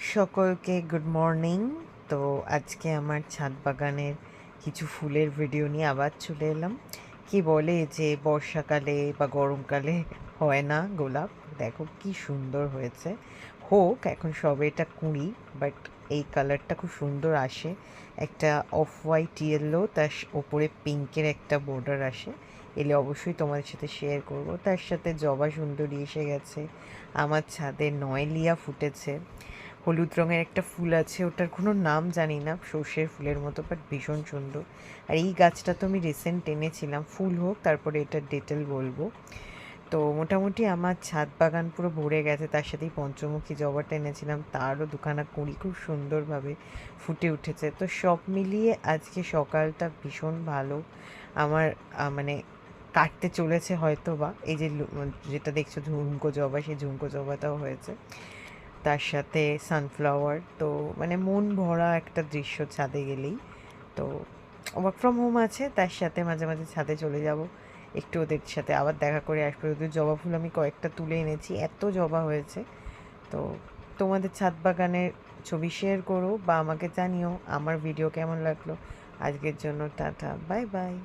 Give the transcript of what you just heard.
সকলকে good morning. তো আজকে আমার ছাদ বাগানের কিছু ফুলের ভিডিও নিয়ে আবার চলে এলাম। কি বলে যে বর্ষাকালে বা গরমকালে হয় না গোলাপ, দেখো কি সুন্দর হয়েছে। হোক, এখন সবে এটা কুঁড়ি, বাট এই কালারটা খুব সুন্দর আসে। একটা অফ হোয়াইট ইয়েলো, তার ওপরে পিঙ্কের একটা বর্ডার আসে। এলে অবশ্যই তোমাদের সাথে শেয়ার করব। তার সাথে জবা সুন্দরী এসে গেছে, আমার ছাদে নয়লিয়া ফুটেছে, হলুদ রঙের একটা ফুল আছে, ওটার কোনো নাম জানি না, সর্ষের ফুলের মতো, বাট ভীষণ সুন্দর। আর এই গাছটা তো আমি রিসেন্ট এনেছিলাম, ফুল হোক তারপরে এটার ডিটেল বলবো। তো মোটামুটি আমার ছাদ বাগান পুরো ভরে গেছে। তার সাথেই পঞ্চমুখী জবাটা এনেছিলাম, তারও দুখানা কুঁড়ি খুব সুন্দরভাবে ফুটে উঠেছে। তো সব মিলিয়ে আজকে সকালটা ভীষণ ভালো আমার। মানে কাটতে চলেছে হয়তো বা, এই যে যেটা দেখছো ঝুমকো জবা, সেই ঝুমকো জবাটাও হয়েছে, তার সাথে সানফ্লাওয়ার। তো মানে মন ভরা একটা দৃশ্য ছাদে গেলেই। তো ওয়ার্ক ফ্রম হোম আছে, তার সাথে মাঝে মাঝে ছাদে চলে যাব, একটু ওদের সাথে আবার দেখা করে আসবো। ওদের জবা ফুল আমি কয়েকটা তুলে এনেছি, এত জবা হয়েছে। তো তোমাদের ছাদ বাগানের ছবি শেয়ার করো বা আমাকে জানিও আমার ভিডিও কেমন লাগলো। আজকের জন্য টাটা, বাই বাই।